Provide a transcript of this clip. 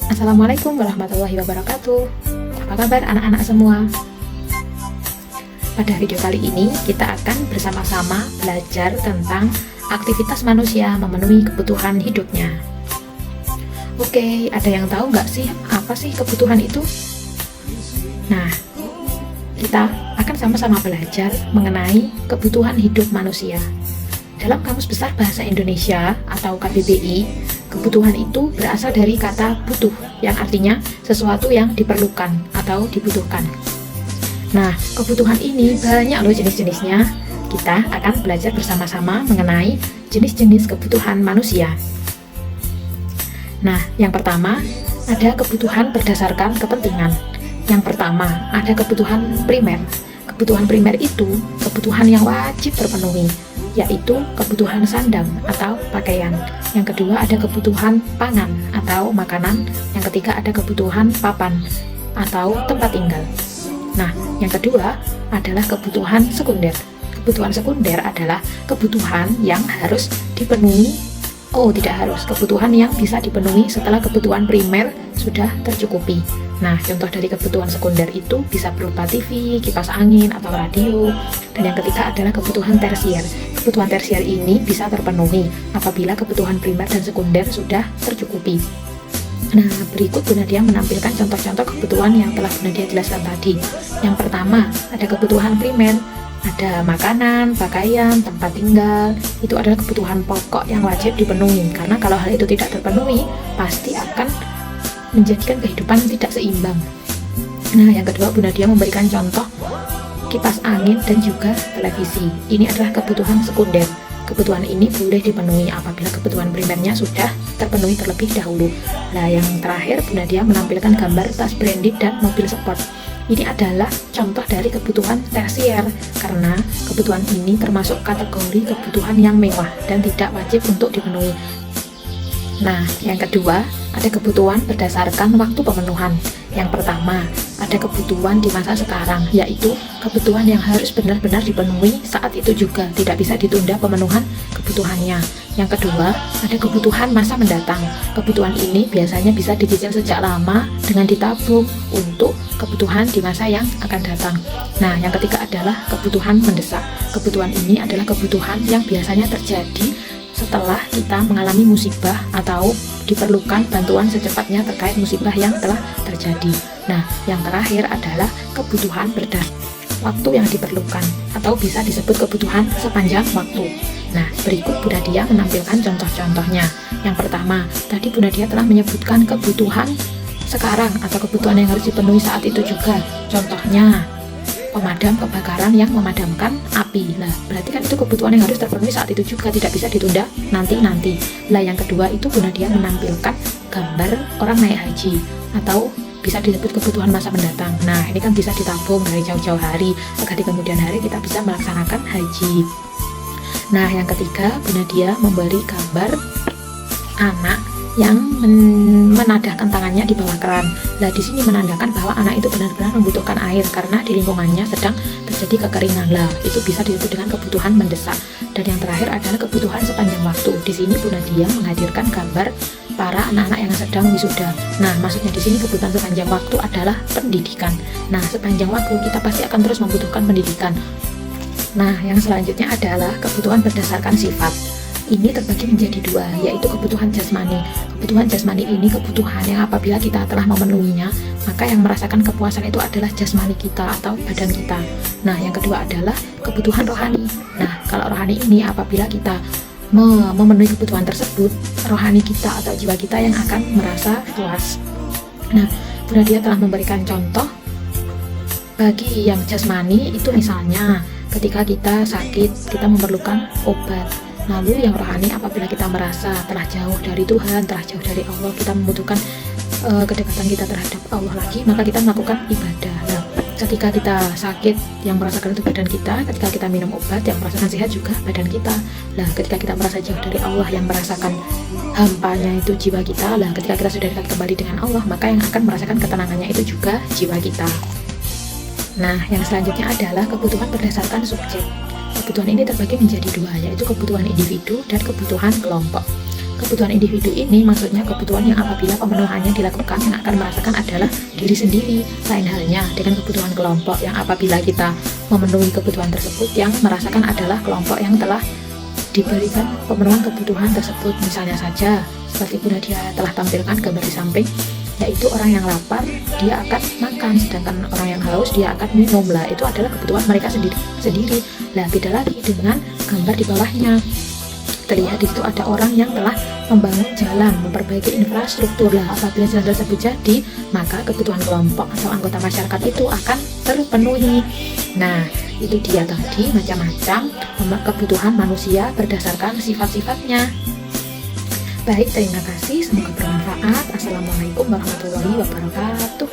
Assalamualaikum warahmatullahi wabarakatuh. Apa kabar anak-anak semua? Pada video kali ini kita akan bersama-sama belajar tentang aktivitas manusia memenuhi kebutuhan hidupnya. Oke, ada yang tahu nggak sih apa sih kebutuhan itu? Nah, kita akan sama-sama belajar mengenai kebutuhan hidup manusia. Dalam Kamus Besar Bahasa Indonesia atau KBBI, kebutuhan itu berasal dari kata butuh, yang artinya sesuatu yang diperlukan atau dibutuhkan. Nah, kebutuhan ini banyak loh jenis-jenisnya. Kita akan belajar bersama-sama mengenai jenis-jenis kebutuhan manusia. Nah, yang pertama ada kebutuhan berdasarkan kepentingan. Yang pertama ada kebutuhan primer. Kebutuhan primer itu kebutuhan yang wajib terpenuhi, yaitu kebutuhan sandang atau pakaian. Yang kedua ada kebutuhan pangan atau makanan. Yang ketiga ada kebutuhan papan atau tempat tinggal. Nah, yang kedua adalah kebutuhan sekunder. Kebutuhan sekunder adalah kebutuhan yang harus dipenuhi. Tidak harus, kebutuhan yang bisa dipenuhi setelah kebutuhan primer sudah tercukupi. Nah, contoh dari kebutuhan sekunder itu bisa berupa TV, kipas angin, atau radio. Dan yang ketiga adalah kebutuhan tersier. Kebutuhan tersier ini bisa terpenuhi apabila kebutuhan primer dan sekunder sudah tercukupi. Nah, berikut Bu Nadia menampilkan contoh-contoh kebutuhan yang telah Bu Nadia jelaskan tadi. Yang pertama, ada kebutuhan primer. Ada makanan, pakaian, tempat tinggal. Itu adalah kebutuhan pokok yang wajib dipenuhi. Karena kalau hal itu tidak terpenuhi, pasti akan menjadikan kehidupan tidak seimbang. Nah, yang kedua Bu Nadia memberikan contoh kipas angin dan juga televisi. Ini adalah kebutuhan sekunder. Kebutuhan ini boleh dipenuhi apabila kebutuhan primernya sudah terpenuhi terlebih dahulu. Nah, yang terakhir Bu Nadia menampilkan gambar tas branded dan mobil sport. Ini adalah contoh dari kebutuhan tersier, karena kebutuhan ini termasuk kategori kebutuhan yang mewah dan tidak wajib untuk dipenuhi. Nah, yang kedua, ada kebutuhan berdasarkan waktu pemenuhan. Yang pertama, ada kebutuhan di masa sekarang, yaitu kebutuhan yang harus benar-benar dipenuhi saat itu juga, tidak bisa ditunda pemenuhan kebutuhannya. Yang kedua, ada kebutuhan masa mendatang. Kebutuhan ini biasanya bisa dicicil sejak lama dengan ditabung untuk kebutuhan di masa yang akan datang. Nah, yang ketiga adalah kebutuhan mendesak. Kebutuhan ini adalah kebutuhan yang biasanya terjadi setelah kita mengalami musibah atau diperlukan bantuan secepatnya terkait musibah yang telah terjadi. Nah, yang terakhir adalah kebutuhan berdasarkan waktu yang diperlukan atau bisa disebut kebutuhan sepanjang waktu. Nah, berikut Bu Nadia menampilkan contoh-contohnya. Yang pertama, tadi Bu Nadia telah menyebutkan kebutuhan sekarang atau kebutuhan yang harus dipenuhi saat itu juga. Contohnya, pemadam kebakaran yang memadamkan api. Nah, berarti kan itu kebutuhan yang harus terpenuhi saat itu juga, tidak bisa ditunda nanti-nanti. Lah, yang kedua itu Bu Nadia menampilkan gambar orang naik haji atau bisa disebut kebutuhan masa mendatang. Nah, ini kan bisa ditabung dari jauh-jauh hari agar di kemudian hari kita bisa melaksanakan haji. Nah, yang ketiga Bu Nadia memberi gambar anak yang menadahkan tangannya di bawah keran. Nah, di sini menandakan bahwa anak itu benar-benar membutuhkan air karena di lingkungannya sedang terjadi kekeringan. Lah, itu bisa disebut dengan kebutuhan mendesak. Dan yang terakhir adalah kebutuhan sepanjang waktu. Di sini Bu Nadia menghadirkan gambar para anak-anak yang sedang wisuda. Nah, maksudnya di sini kebutuhan sepanjang waktu adalah pendidikan. Nah, sepanjang waktu kita pasti akan terus membutuhkan pendidikan. Nah, yang selanjutnya adalah kebutuhan berdasarkan sifat. Ini terbagi menjadi dua, yaitu kebutuhan jasmani. Kebutuhan jasmani ini kebutuhan yang apabila kita telah memenuhinya, maka yang merasakan kepuasan itu adalah jasmani kita atau badan kita. Nah, yang kedua adalah kebutuhan rohani. Nah, kalau rohani ini apabila kita memenuhi kebutuhan tersebut, rohani kita atau jiwa kita yang akan merasa puas. Nah, Bu Nadia telah memberikan contoh bagi yang jasmani itu, misalnya ketika kita sakit, kita memerlukan obat. Lalu yang rohani apabila kita merasa telah jauh dari Tuhan, telah jauh dari Allah, kita membutuhkan kedekatan kita terhadap Allah lagi, maka kita melakukan ibadah. Nah, ketika kita sakit, yang merasakan itu badan kita. Ketika kita minum obat, yang merasakan sehat juga badan kita. Nah, ketika kita merasa jauh dari Allah, yang merasakan hampanya itu jiwa kita. Nah, ketika kita sudah dekat kembali dengan Allah, maka yang akan merasakan ketenangannya itu juga jiwa kita. Nah, yang selanjutnya adalah kebutuhan berdasarkan subjek. Kebutuhan ini terbagi menjadi dua, yaitu kebutuhan individu dan kebutuhan kelompok. Kebutuhan individu ini maksudnya kebutuhan yang apabila pemenuhannya dilakukan yang akan merasakan adalah diri sendiri. Lain halnya dengan kebutuhan kelompok yang apabila kita memenuhi kebutuhan tersebut yang merasakan adalah kelompok yang telah diberikan pemenuhan kebutuhan tersebut. Misalnya saja seperti Bu Nadia telah tampilkan gambar di samping, yaitu orang yang lapar dia akan makan, sedangkan orang yang haus dia akan minum. Lah itu adalah kebutuhan mereka sendiri. Lah beda lagi dengan gambar di bawahnya, terlihat di situ ada orang yang telah membangun jalan, memperbaiki infrastruktur. Lah apabila jalan tersebut jadi, maka kebutuhan kelompok atau anggota masyarakat itu akan terpenuhi. Nah itu dia tadi macam-macam kebutuhan manusia berdasarkan sifat-sifatnya. Baik, terima kasih, semoga bermanfaat. Assalamualaikum warahmatullahi wabarakatuh.